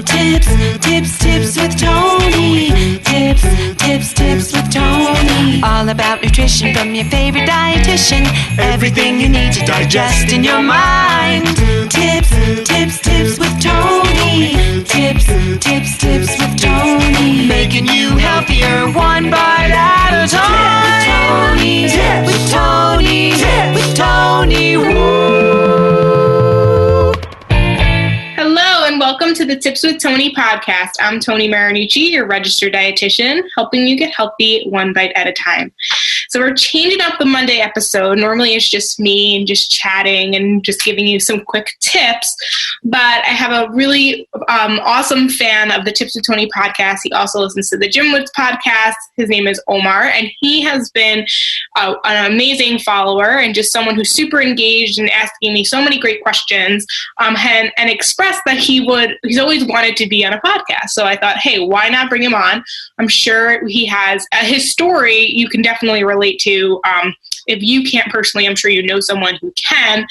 Tips with Tony. Tips with Tony. All about nutrition from your favorite dietitian. Everything you need to digest in your mind. Tips with Tony. Tips with Tony. Making you healthier one bite at a time. With Tony. Woo. Hello and welcome to the Tips with Tony podcast. I'm Tony Marinucci, your registered dietitian, helping you get healthy one bite at a time. So we're changing up the Monday episode. Normally it's just me and just chatting and just giving you some quick tips, but I have a really awesome fan of the Tips with Tony podcast. He also listens to the Gym Woods podcast. His name is Omar, and he has been an amazing follower and just someone who's super engaged and asking me so many great questions and expressed that he's always wanted to be on a podcast. So I thought, hey, why not bring him on? I'm sure he has his story you can definitely relate to. If you can't personally, I'm sure you know someone who can.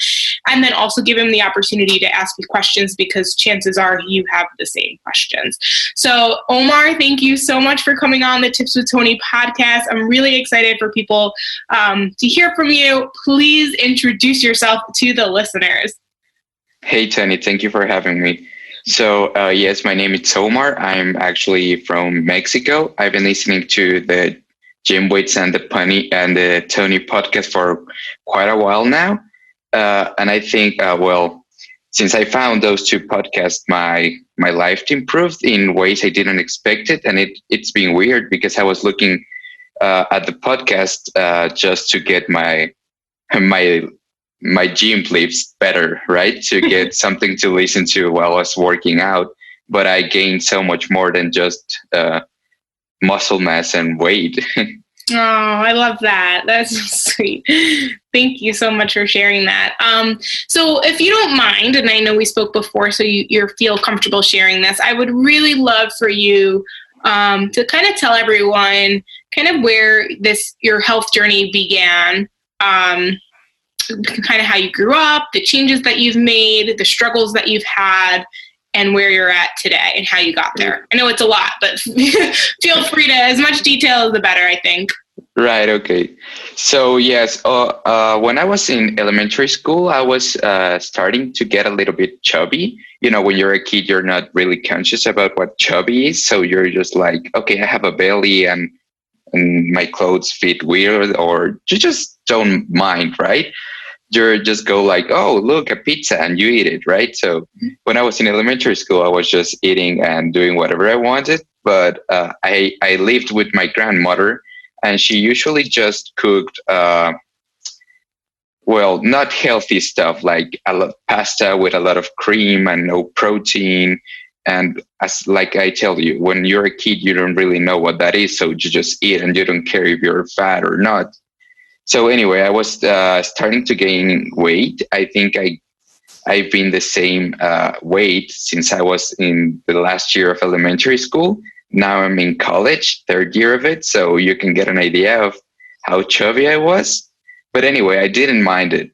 And then also give him the opportunity to ask me questions because chances are you have the same questions. So Omar, thank you so much for coming on the Tips with Tony podcast. I'm really excited for people to hear from you. Please introduce yourself to the listeners. Hey, Tony, thank you for having me. So, yes, my name is Omar. I'm actually from Mexico. I've been listening to the Gym Woods and the Tony podcast for quite a while now. And I think, since I found those two podcasts, my life improved in ways I didn't expect it. And it's been weird because I was looking at the podcast just to get my gym clips better, right? To get something to listen to while I was working out. But I gained so much more than just muscle mass and weight. Oh, I love that. That's so sweet. Thank you so much for sharing that. So if you don't mind, and I know we spoke before, so you feel comfortable sharing this, I would really love for you to kind of tell everyone kind of where your health journey began, kind of how you grew up, the changes that you've made, the struggles that you've had, and where you're at today and how you got there. I know it's a lot, but feel free to, as much detail the better, I think. Right. Okay. So yes, when I was in elementary school, I was starting to get a little bit chubby. You know, when you're a kid, you're not really conscious about what chubby is. So you're just like, okay, I have a belly and my clothes fit weird, or you just don't mind, right? You just go like, oh, look, a pizza, and you eat it, right? So when I was in elementary school, I was just eating and doing whatever I wanted. But I lived with my grandmother, and she usually just cooked, not healthy stuff, like a lot of pasta with a lot of cream and no protein. And like I tell you, when you're a kid, you don't really know what that is. So you just eat and you don't care if you're fat or not. So anyway, I was starting to gain weight. I think I've been the same weight since I was in the last year of elementary school. Now I'm in college, third year of it. So you can get an idea of how chubby I was. But anyway, I didn't mind it.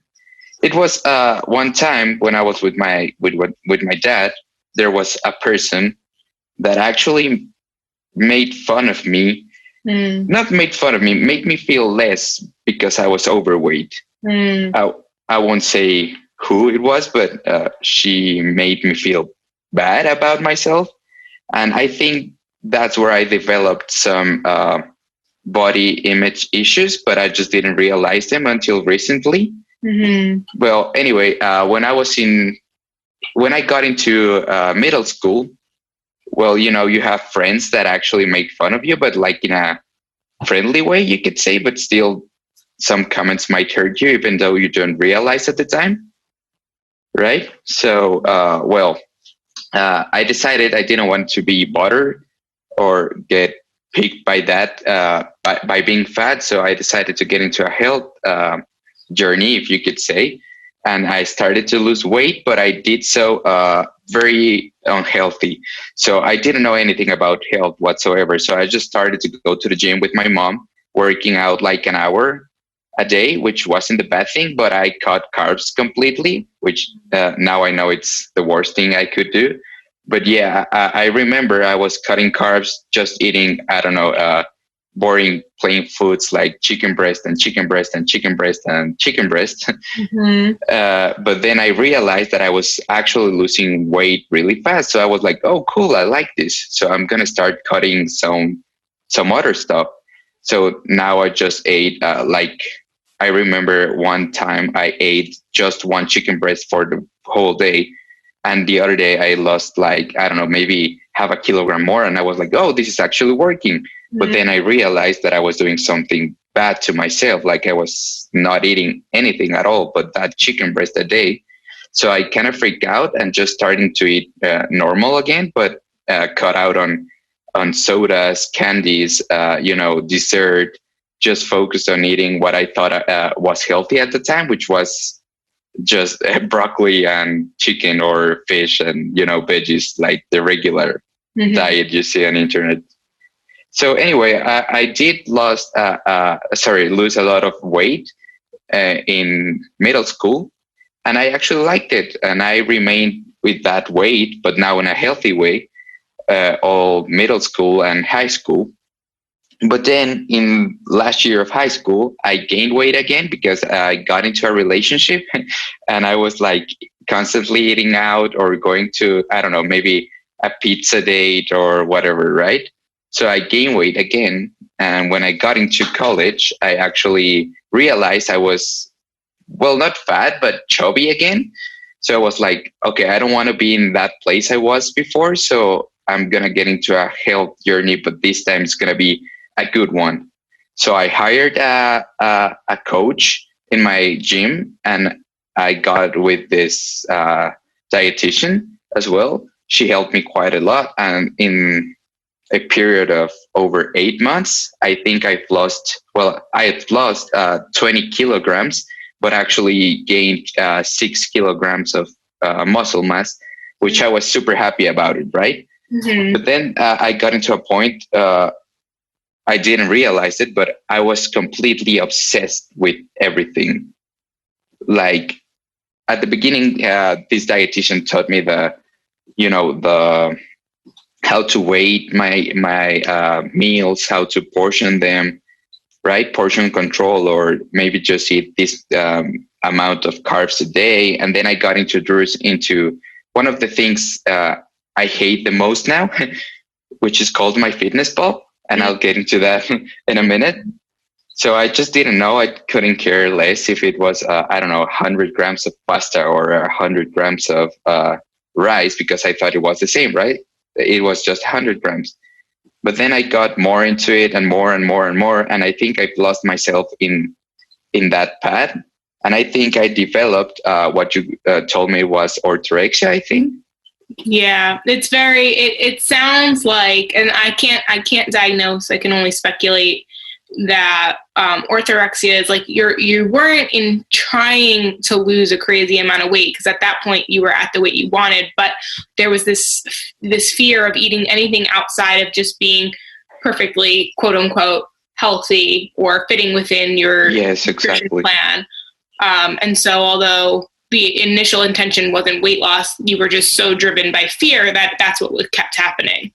It was one time when I was with my dad, there was a person that actually made fun of me. Not made fun of me, made me feel less because I was overweight. I won't say who it was, but she made me feel bad about myself. And I think that's where I developed some body image issues, but I just didn't realize them until recently. Well, anyway, when I got into middle school, well, you know, you have friends that actually make fun of you, but like in a friendly way, you could say, but still some comments might hurt you, even though you don't realize at the time. Right. So, I decided I didn't want to be bothered or get picked by that, by being fat. So I decided to get into a health journey, if you could say. And I started to lose weight, but I did so very unhealthy. So I didn't know anything about health whatsoever. So I just started to go to the gym with my mom, working out like an hour a day, which wasn't the bad thing, but I cut carbs completely, which now I know it's the worst thing I could do. but yeah, I remember I was cutting carbs, just eating, I don't know, boring plain foods like chicken breast and chicken breast and chicken breast and chicken breast. Mm-hmm. But then I realized that I was actually losing weight really fast. So I was like, oh, cool, I like this. So I'm going to start cutting some other stuff. So now I just ate, like, I remember one time I ate just one chicken breast for the whole day. And the other day I lost, like, I don't know, maybe half a kilogram more. And I was like, oh, this is actually working. But then I realized that I was doing something bad to myself. Like I was not eating anything at all, but that chicken breast a day. So I kind of freaked out and just starting to eat normal again, but cut out on sodas, candies, dessert, just focused on eating what I thought was healthy at the time, which was just broccoli and chicken or fish and, veggies, like the regular diet you see on internet. So anyway, I did lose a lot of weight in middle school, and I actually liked it, and I remained with that weight, but now in a healthy way, all middle school and high school. But then in last year of high school, I gained weight again because I got into a relationship, and I was like constantly eating out or going to, I don't know, maybe a pizza date or whatever, right? So I gained weight again. And when I got into college, I actually realized I was, well, not fat, but chubby again. So I was like, okay, I don't want to be in that place I was before. So I'm going to get into a health journey, but this time it's going to be a good one. So I hired a coach in my gym, and I got with this dietitian as well. She helped me quite a lot. And in a period of over 8 months, I think I had lost 20 kilograms, but actually gained 6 kilograms of muscle mass, which I was super happy about it, right? Mm-hmm. But then I got into a point, I didn't realize it, but I was completely obsessed with everything. Like at the beginning, this dietitian taught me the how to weight my meals, how to portion them, right? Portion control, or maybe just eat this amount of carbs a day. And then I got introduced into one of the things I hate the most now, which is called MyFitnessPal. And I'll get into that in a minute. So I just didn't know. I couldn't care less if it was, 100 grams of pasta or 100 grams of rice, because I thought it was the same, right? It was just 100 grams. But then I got more into it and more and more and more. And I think I've lost myself in that path. And I think I developed what you told me was orthorexia, I think. Yeah, it's it sounds like, and I can't diagnose, I can only speculate that orthorexia is like you weren't in trying to lose a crazy amount of weight, because at that point you were at the weight you wanted, but there was this fear of eating anything outside of just being perfectly quote unquote healthy or fitting within your nutrition plan. And so although the initial intention wasn't weight loss, you were just so driven by fear that that's what kept happening.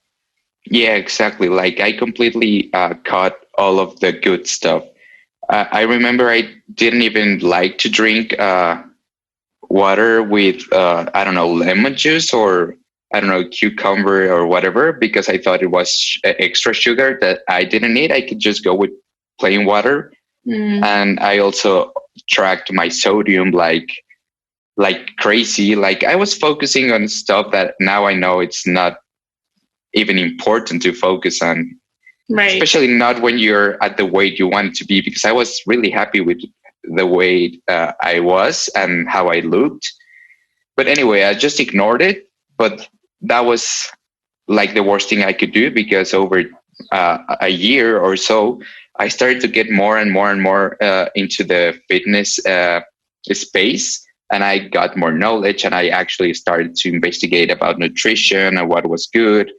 Yeah, exactly. Like I completely cut all of the good stuff. I remember I didn't even like to drink water with, lemon juice or, cucumber or whatever, because I thought it was extra sugar that I didn't need. I could just go with plain water. And I also tracked my sodium like crazy. Like I was focusing on stuff that now I know it's not even important to focus on, right? Especially not when you're at the weight you want to be, because I was really happy with the weight I was and how I looked. But anyway, I just ignored it. But that was like the worst thing I could do, because over a year or so, I started to get more and more and more into the fitness space. And I got more knowledge, and I actually started to investigate about nutrition and what was good.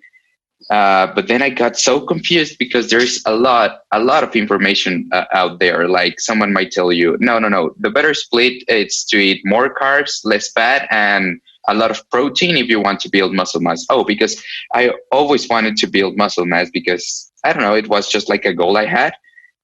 But then I got so confused, because there's a lot of information out there. Like someone might tell you, no, the better split is to eat more carbs, less fat, and a lot of protein if you want to build muscle mass. Oh, because I always wanted to build muscle mass because I don't know, it was just like a goal I had,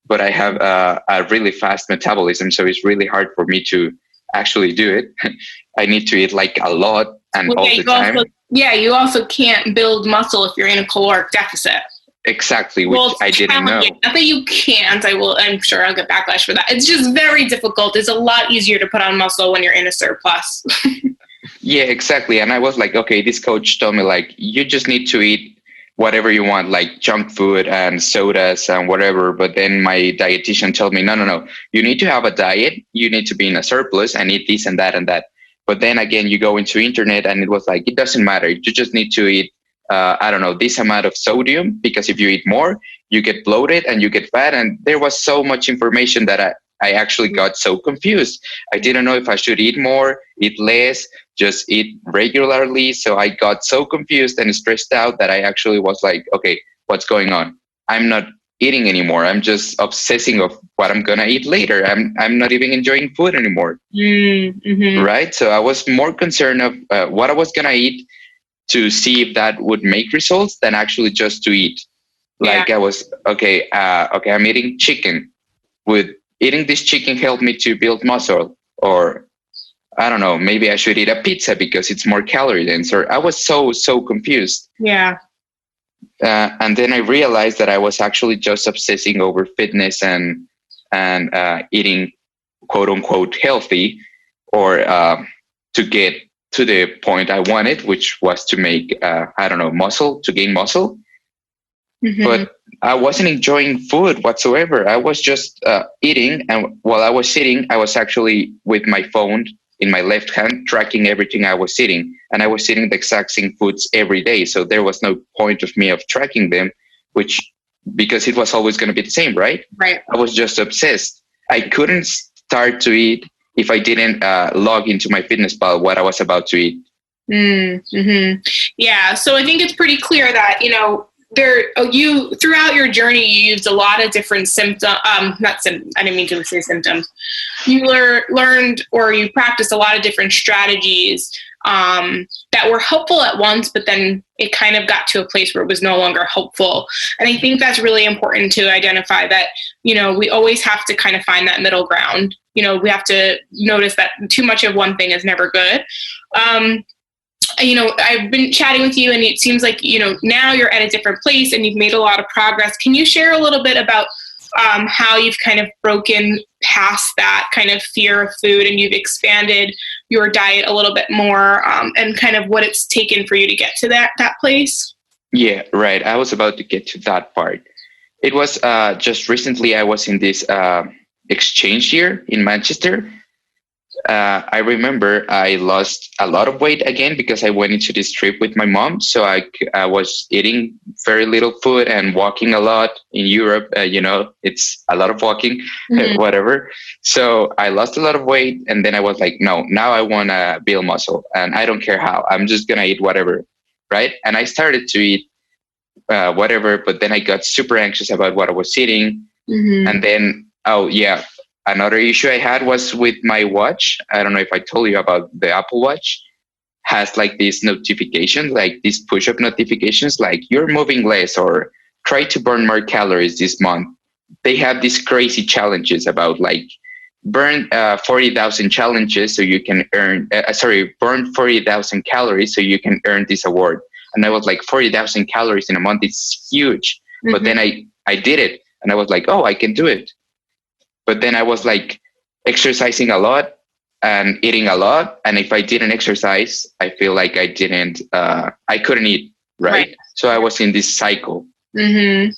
but I have a really fast metabolism. So it's really hard for me to actually do it. I need to eat like a lot and all the time. You also can't build muscle if you're in a caloric deficit. Exactly, which I didn't know. Not that you can't. I'm sure I'll get backlash for that. It's just very difficult. It's a lot easier to put on muscle when you're in a surplus. Yeah, exactly. And I was like, okay, this coach told me like, you just need to eat whatever you want, like junk food and sodas and whatever. But then my dietitian told me, no. You need to have a diet. You need to be in a surplus and eat this and that and that. But then again, you go into internet and it was like, it doesn't matter. You just need to eat this amount of sodium, because if you eat more, you get bloated and you get fat. And there was so much information that I actually got so confused. I didn't know if I should eat more, eat less, just eat regularly. So I got so confused and stressed out that I actually was like, okay, what's going on? I'm not eating anymore. I'm just obsessing of what I'm going to eat later. I'm not even enjoying food anymore. Mm-hmm. Right? So I was more concerned of what I was going to eat to see if that would make results than actually just to eat. Like I was, okay, I'm eating chicken. Would eating this chicken help me to build muscle? Or I don't know, maybe I should eat a pizza because it's more calorie dense. Or I was so confused. Yeah. And then I realized that I was actually just obsessing over fitness and eating quote unquote healthy, or to get to the point I wanted, which was to make, muscle, to gain muscle. Mm-hmm. But I wasn't enjoying food whatsoever. I was just eating. And while I was sitting, I was actually with my phone in my left hand, tracking everything I was eating. And I was eating the exact same foods every day. So there was no point of me of tracking them, because it was always going to be the same, right? Right. I was just obsessed. I couldn't start to eat if I didn't log into my FitnessPal what I was about to eat. Mm-hmm. Yeah. So I think it's pretty clear that, you throughout your journey, you used a lot of different symptoms. I didn't mean to say symptoms. You learned, or you practiced a lot of different strategies that were helpful at once, but then it kind of got to a place where it was no longer helpful. And I think that's really important to identify that, we always have to kind of find that middle ground. We have to notice that too much of one thing is never good. I've been chatting with you, and it seems like, now you're at a different place and you've made a lot of progress. Can you share a little bit about how you've kind of broken past that kind of fear of food, and you've expanded your diet a little bit more, and kind of what it's taken for you to get to that place? Yeah, right. I was about to get to that part. It was just recently I was in this exchange year in Manchester. I remember I lost a lot of weight again because I went into this trip with my mom. So I was eating very little food and walking a lot in Europe. It's a lot of walking, whatever. So I lost a lot of weight. And then I was like, no, now I want to build muscle, and I don't care how. I'm just going to eat whatever. Right. And I started to eat whatever. But then I got super anxious about what I was eating. Mm-hmm. And then, another issue I had was with my watch. I don't know if I told you about the Apple Watch. Has like these notifications, like these push-up notifications, like you're moving less or try to burn more calories this month. They have these crazy challenges about like burn 40,000 challenges so you can burn 40,000 calories so you can earn this award. And I was like, 40,000 calories in a month is huge. Mm-hmm. But then I did it, and I was like, oh, I can do it. But then I was like exercising a lot and eating a lot. And if I didn't exercise, I feel like I couldn't eat. Right. So I was in this cycle. Mm-hmm.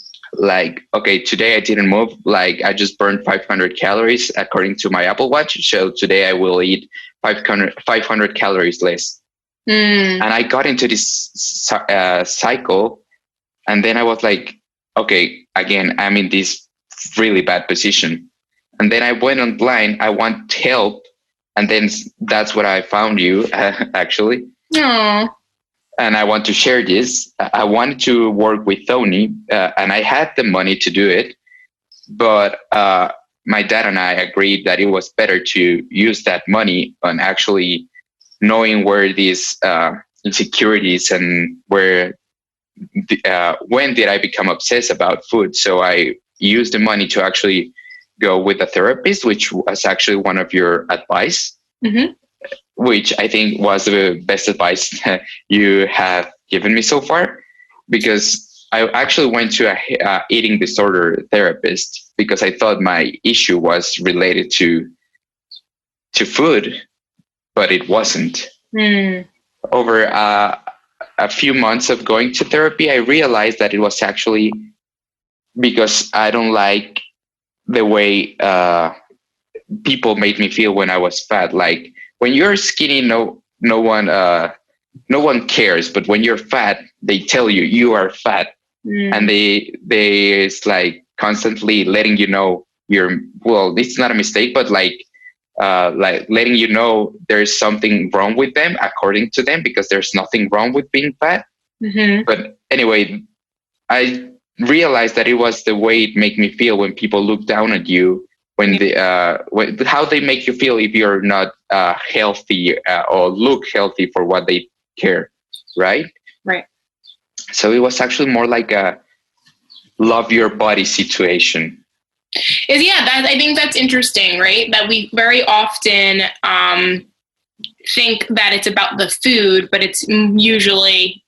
Like, okay, today I didn't move. Like I just burned 500 calories according to my Apple Watch. So today I will eat 500 calories less. And I got into this cycle. And then I was like, okay, again, I'm in this really bad position. And then I went online. I want help. And then that's what I found you, actually. Aww. And I want to share this. I wanted to work with Tony, and I had the money to do it. But my dad and I agreed that it was better to use that money on actually knowing where these insecurities and when did I become obsessed about food. So I used the money to actually go with a therapist, which was actually one of your advice, which I think was the best advice you have given me so far, because I actually went to a eating disorder therapist because I thought my issue was related to food, but it wasn't. Over a few months of going to therapy, I realized that it was actually because I don't like the way people made me feel when I was fat. Like when you're skinny, no one cares, but when you're fat, they tell you are fat, and they it's like constantly letting you know it's not a mistake, but like letting you know there's something wrong with them according to them, because there's nothing wrong with being fat. But anyway, I realized that it was the way it made me feel when people look down at you, when how they make you feel if you're not healthy or look healthy for what they care, right? So it was actually more like a love your body situation. I think that's interesting, right? That we very often think that it's about the food, but it's usually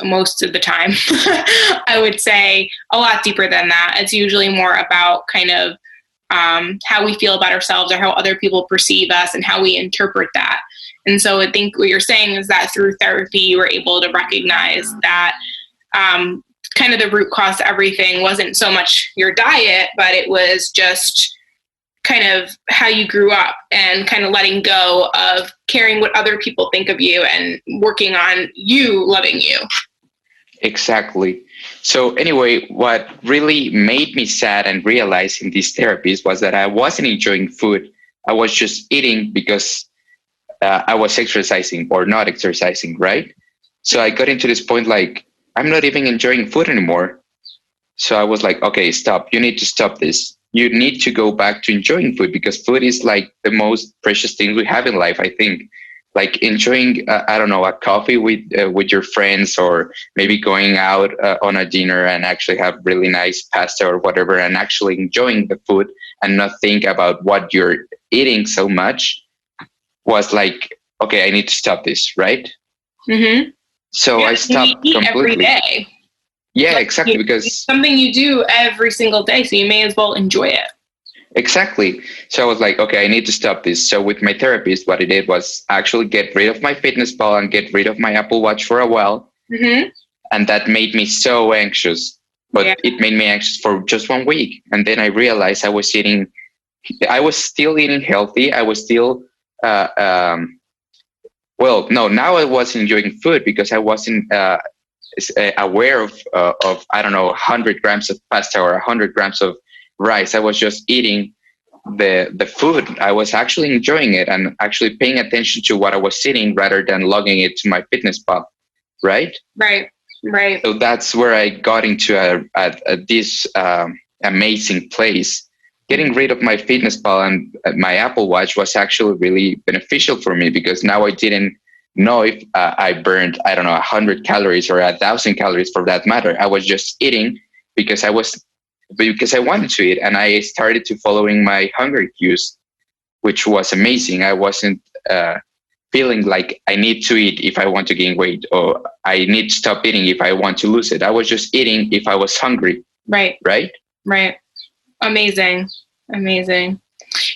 most of the time, I would say, a lot deeper than that. It's usually more about kind of how we feel about ourselves or how other people perceive us and how we interpret that. And so I think what you're saying is that through therapy, you were able to recognize that kind of the root cause to everything wasn't so much your diet, but it was just kind of how you grew up and kind of letting go of caring what other people think of you and working on you loving you. Exactly. So anyway, what really made me sad and realize in these therapies was that I wasn't enjoying food. I was just eating because I was exercising or not exercising, right? So I got into this point like, I'm not even enjoying food anymore. So I was like, okay, stop. You need to stop this. You need to go back to enjoying food, because food is like the most precious thing we have in life, I think. Like enjoying, a coffee with your friends, or maybe going out on a dinner and actually have really nice pasta or whatever, and actually enjoying the food and not think about what you're eating so much, was like, okay, I need to stop this, right? So I stopped completely. Every day. Yeah, exactly. Because it's something you do every single day, so you may as well enjoy it. Exactly. So I was like, okay, I need to stop this. So with my therapist, what I did was actually get rid of my fitness pal and get rid of my Apple Watch for a while. And that made me so anxious. But it made me anxious for just 1 week. And then I realized I was still eating healthy. I was still, now I was enjoying food because I wasn't aware of 100 grams of pasta or 100 grams of rice. I was just eating the food. I was actually enjoying it and actually paying attention to what I was eating rather than logging it to my fitness pal. Right. So that's where I got into this amazing place. Getting rid of my fitness pal and my Apple Watch was actually really beneficial for me, because now I didn't know if I burned 100 calories or 1,000 calories for that matter. I was just eating because I wanted to eat, and I started to following my hunger cues, which was amazing. I wasn't feeling like I need to eat if I want to gain weight, or I need to stop eating if I want to lose it. I was just eating if I was hungry. Right. Amazing.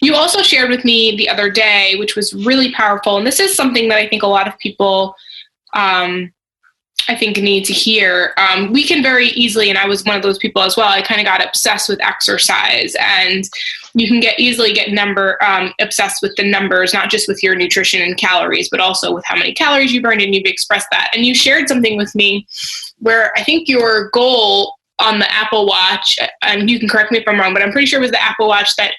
You also shared with me the other day, which was really powerful. And this is something that I think a lot of people, need to hear. We can very easily, and I was one of those people as well, I kind of got obsessed with exercise, and you can easily get obsessed with the numbers, not just with your nutrition and calories, but also with how many calories you burned, and you've expressed that. And you shared something with me where I think your goal on the Apple Watch, and you can correct me if I'm wrong, but I'm pretty sure it was the Apple Watch that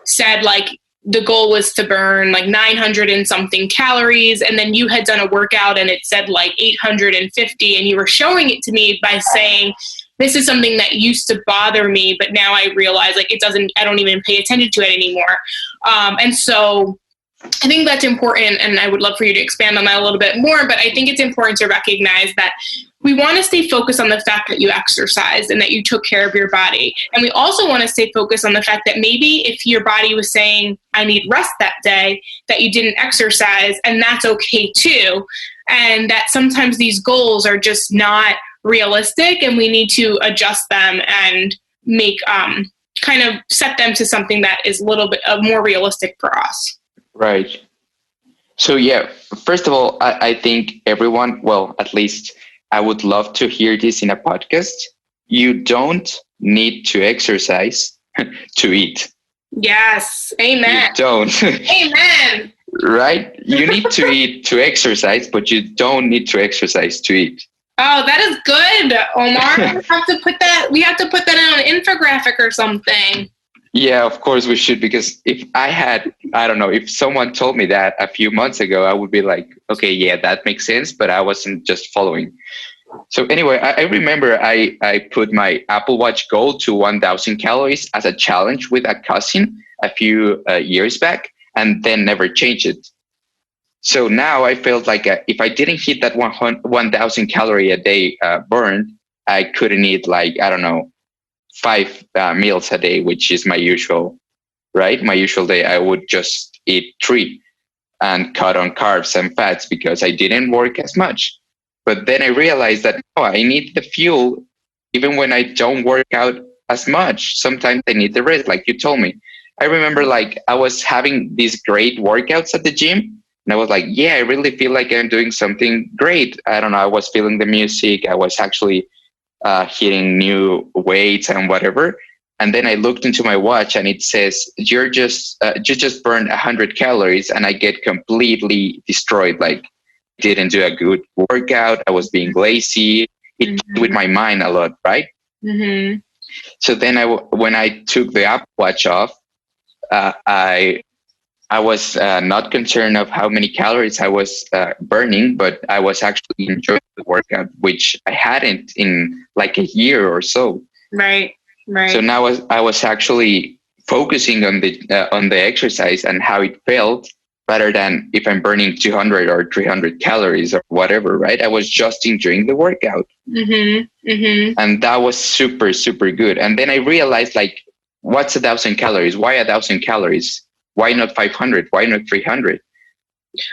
said like the goal was to burn like 900 and something calories. And then you had done a workout and it said like 850. And you were showing it to me by saying, this is something that used to bother me, but now I realize like I don't even pay attention to it anymore. And so I think that's important, and I would love for you to expand on that a little bit more, but I think it's important to recognize that we want to stay focused on the fact that you exercised and that you took care of your body. And we also want to stay focused on the fact that maybe if your body was saying, I need rest that day, that you didn't exercise, and that's okay too. And that sometimes these goals are just not realistic, and we need to adjust them and make, kind of set them to something that is a little bit more realistic for us. Right. So, yeah, first of all, I think everyone, well, at least I would love to hear this in a podcast. You don't need to exercise to eat. Yes. Amen. You don't. Amen. Right? You need to eat to exercise, but you don't need to exercise to eat. Oh, that is good, Omar. We have to put that on an infographic or something. Yeah, of course we should, because if if someone told me that a few months ago, I would be like, okay, yeah, that makes sense, but I wasn't just following. So anyway, I remember I put my Apple Watch goal to 1,000 calories as a challenge with a cousin a few years back, and then never changed it. So now I felt like if I didn't hit that 1,000 calorie a day burn, I couldn't eat 5 meals a day, which is my usual, right? My usual day, I would just eat 3 and cut on carbs and fats because I didn't work as much. But then I realized that I need the fuel even when I don't work out as much. Sometimes I need the rest, like you told me. I remember I was having these great workouts at the gym, and I was like, yeah, I really feel like I'm doing something great. I don't know. I was feeling the music. I was actually hitting new weights and whatever. And then I looked into my watch and it says, you just burned 100 calories. And I get completely destroyed. Didn't do a good workout. I was being lazy. It with my mind a lot, right? Mm-hmm. So then when I took the Apple Watch off, I was not concerned of how many calories I was burning, but I was actually enjoying the workout, which I hadn't in a year or so. Right. So now I was actually focusing on the exercise and how it felt, rather than if I'm burning 200 or 300 calories or whatever, right? I was just enjoying the workout. Mm-hmm. Mm-hmm. And that was super, super good. And then I realized, what's 1,000 calories? Why 1,000 calories? Why not 500? Why not 300?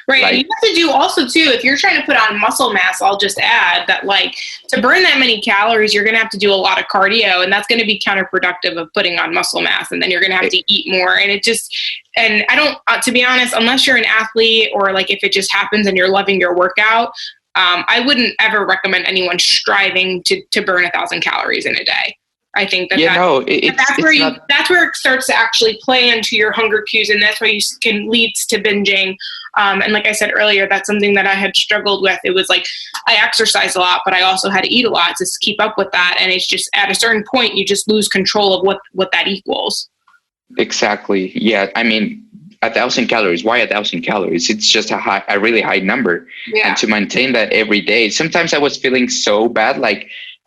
Right. And you have to do also, too, if you're trying to put on muscle mass, I'll just add that, to burn that many calories, you're going to have to do a lot of cardio, and that's going to be counterproductive of putting on muscle mass. And then you're going to have to eat more. And I don't, to be honest, unless you're an athlete or if it just happens and you're loving your workout, I wouldn't ever recommend anyone striving to burn 1,000 calories in a day. I think that's where it starts to actually play into your hunger cues, and that's where you can leads to binging. And like I said earlier, that's something that I had struggled with. It was I exercised a lot, but I also had to eat a lot to keep up with that. And it's just at a certain point, you just lose control of what that equals. Exactly. Yeah. I mean, 1,000 calories. Why 1,000 calories? It's just a really high number. Yeah. And to maintain that every day, sometimes I was feeling so bad,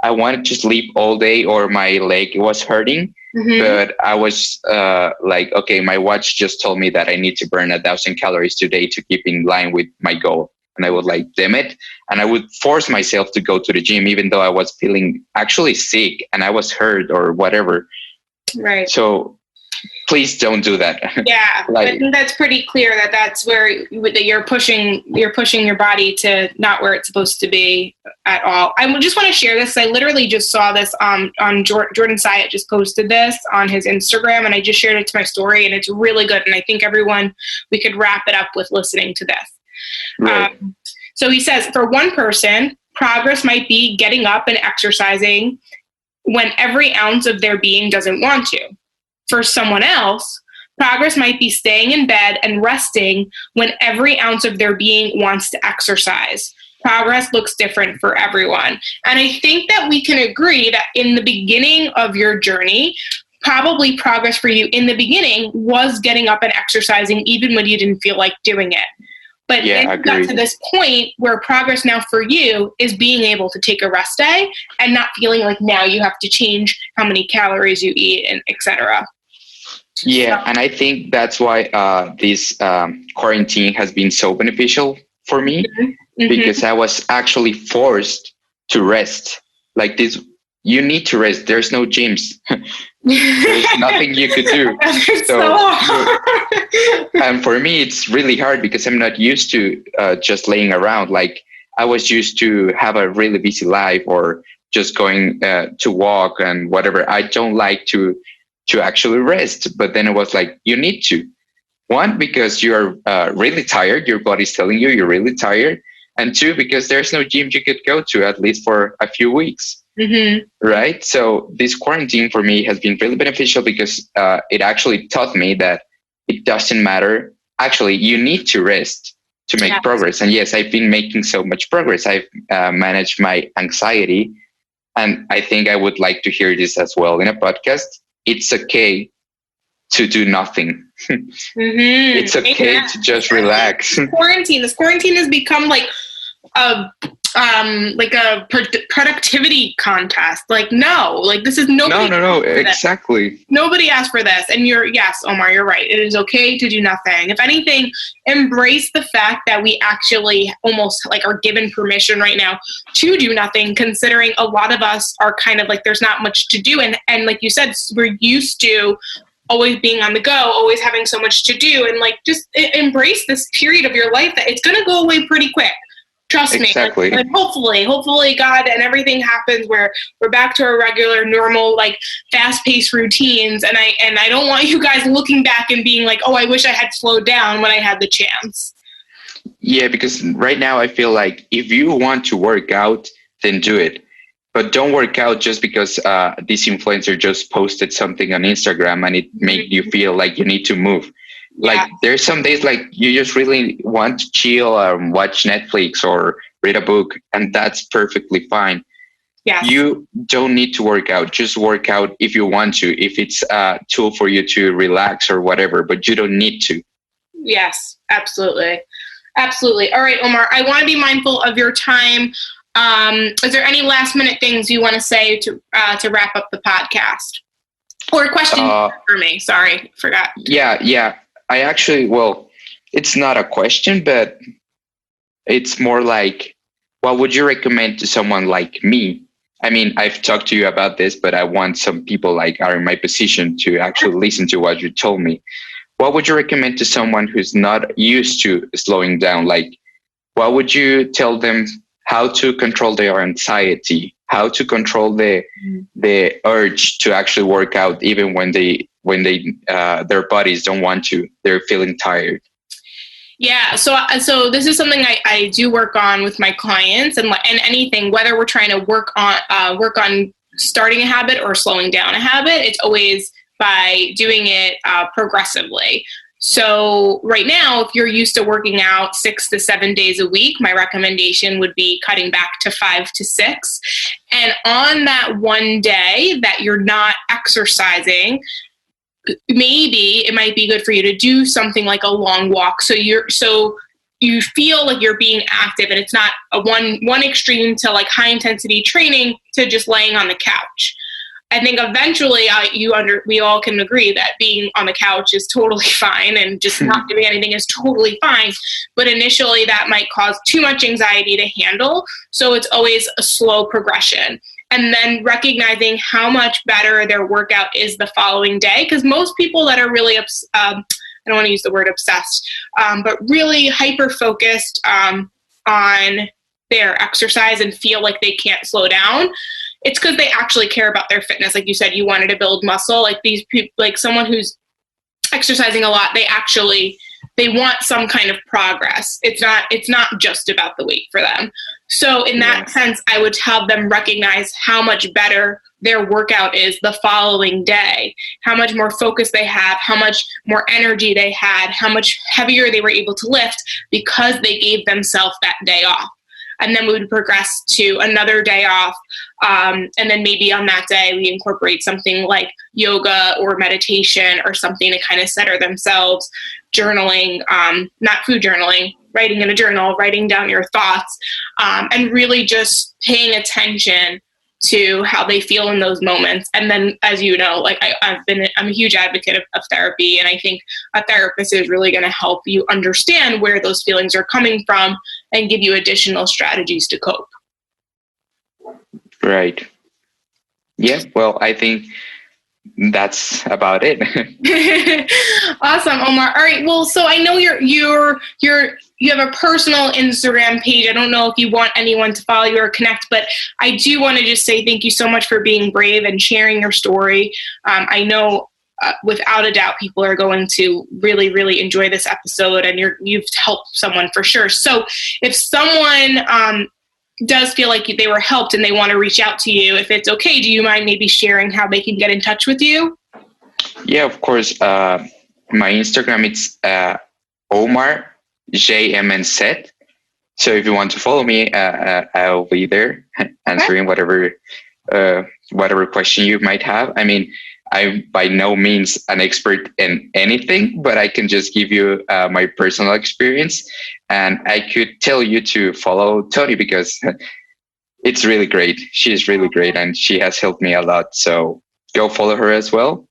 I wanted to sleep all day or my leg was hurting. Mm-hmm. But I was okay, my watch just told me that I need to burn 1,000 calories today to keep in line with my goal. And I would damn it. And I would force myself to go to the gym, even though I was feeling actually sick and I was hurt or whatever. Right. So please don't do that. Yeah, I think that's pretty clear that's where you're pushing your body to not where it's supposed to be at all. I just want to share this. I literally just saw this on Jordan Syatt just posted this on his Instagram, and I just shared it to my story, and it's really good. And I think we could wrap it up with listening to this. Right. So he says, for one person, progress might be getting up and exercising when every ounce of their being doesn't want to. For someone else, progress might be staying in bed and resting when every ounce of their being wants to exercise. Progress looks different for everyone. And I think that we can agree that in the beginning of your journey, probably progress for you in the beginning was getting up and exercising even when you didn't feel like doing it. But then you got to this point where progress now for you is being able to take a rest day and not feeling like now you have to change how many calories you eat and et cetera. Yeah, and I think that's why this quarantine has been so beneficial for me, because I was actually forced to rest. Like this, you need to rest. There's no gyms. There's nothing you could do. And for me, it's really hard because I'm not used to just laying around. Like I was used to have a really busy life or just going to walk and whatever. I don't like to actually rest. But then it was like, you need to. One, because you're really tired. Your body's telling you you're really tired. And two, because there's no gym you could go to, at least for a few weeks. Right? So this quarantine for me has been really beneficial because it actually taught me that it doesn't matter. Actually, you need to rest to make progress. And yes, I've been making so much progress. I've managed my anxiety. And I think I would like to hear this as well in a podcast. It's okay to do nothing. It's okay to just relax. This quarantine has become like a productivity contest. Like, no, like this is nobody. No, exactly. Nobody asked for this. And yes, Omar, you're right. It is okay to do nothing. If anything, embrace the fact that we actually almost like are given permission right now to do nothing, considering a lot of us are kind of like, there's not much to do. And like you said, we're used to always being on the go, always having so much to do. And like, just embrace this period of your life that it's going to go away pretty quick. Trust me. Exactly. Like hopefully, God, and everything happens where we're back to our regular, normal, like fast-paced routines. And I don't want you guys looking back and being like, oh, I wish I had slowed down when I had the chance. Yeah, because right now I feel like if you want to work out, then do it. But don't work out just because this influencer just posted something on Instagram and it made you feel like you need to move. Like there's some days like you just really want to chill or watch Netflix or read a book, and that's perfectly fine. Yeah, you don't need to work out. Just work out if you want to, if it's a tool for you to relax or whatever, but you don't need to. Yes, absolutely. Absolutely. All right, Omar, I want to be mindful of your time. Is there any last minute things you want to say to wrap up the podcast? Or a question for me? Sorry, forgot. Yeah. I actually, well, it's not a question, but it's more like, what would you recommend to someone like me? I mean, I've talked to you about this, but I want some people like are in my position to actually listen to what you told me. What would you recommend to someone who's not used to slowing down? Like, what would you tell them how to control their anxiety, how to control the urge to actually work out, even when their bodies don't want to, they're feeling tired? Yeah. So this is something I do work on with my clients, and anything, whether we're trying to work on starting a habit or slowing down a habit, it's always by doing it progressively. So right now, if you're used to working out 6 to 7 days a week, my recommendation would be cutting back to 5 to 6. And on that one day that you're not exercising, maybe it might be good for you to do something like a long walk. So you feel like you're being active, and it's not a one extreme to like high intensity training to just laying on the couch. I think eventually we all can agree that being on the couch is totally fine, and just not doing anything is totally fine. But initially that might cause too much anxiety to handle. So it's always a slow progression. And then recognizing how much better their workout is the following day. Because most people that are really, I don't want to use the word obsessed, but really hyper-focused on their exercise and feel like they can't slow down, it's because they actually care about their fitness. Like you said, you wanted to build muscle. Like these people, like someone who's exercising a lot, they want some kind of progress. It's not just about the weight for them. So in that sense, I would have them recognize how much better their workout is the following day, how much more focus they have, how much more energy they had, how much heavier they were able to lift because they gave themselves that day off. And then we would progress to another day off. And then maybe on that day, we incorporate something like yoga or meditation or something to kind of center themselves, journaling, not food journaling, writing in a journal, writing down your thoughts, and really just paying attention to how they feel in those moments. And then, as you know, like I'm a huge advocate of therapy. And I think a therapist is really going to help you understand where those feelings are coming from and give you additional strategies to cope. Right. Yeah. Well, I think that's about it. Awesome, Omar. All right. Well, so I know you have a personal Instagram page. I don't know if you want anyone to follow you or connect, but I do want to just say thank you so much for being brave and sharing your story. I know without a doubt people are going to really, really enjoy this episode, and you've helped someone for sure. So if someone does feel like they were helped and they want to reach out to you, if it's okay, do you mind maybe sharing how they can get in touch with you? Yeah, of course. My Instagram, it's Omar JMNZ. So if you want to follow me, I'll be there answering whatever question you might have. I mean, I'm by no means an expert in anything, but I can just give you my personal experience. And I could tell you to follow Tony because it's really great. She's really great and she has helped me a lot. So go follow her as well.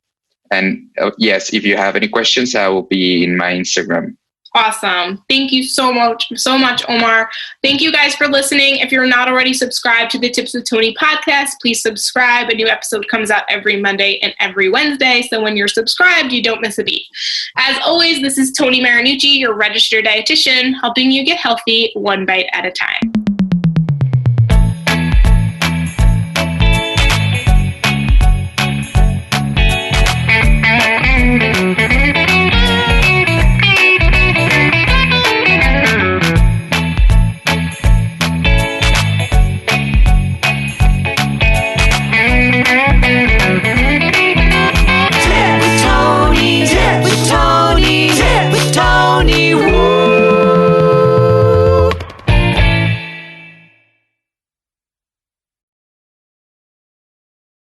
And yes, if you have any questions, I will be in my Instagram. Awesome. Thank you so much, Omar. Thank you guys for listening. If you're not already subscribed to the Tips with Tony podcast, please subscribe. A new episode comes out every Monday and every Wednesday. So when you're subscribed, you don't miss a beat. As always, this is Tony Marinucci, your registered dietitian, helping you get healthy one bite at a time.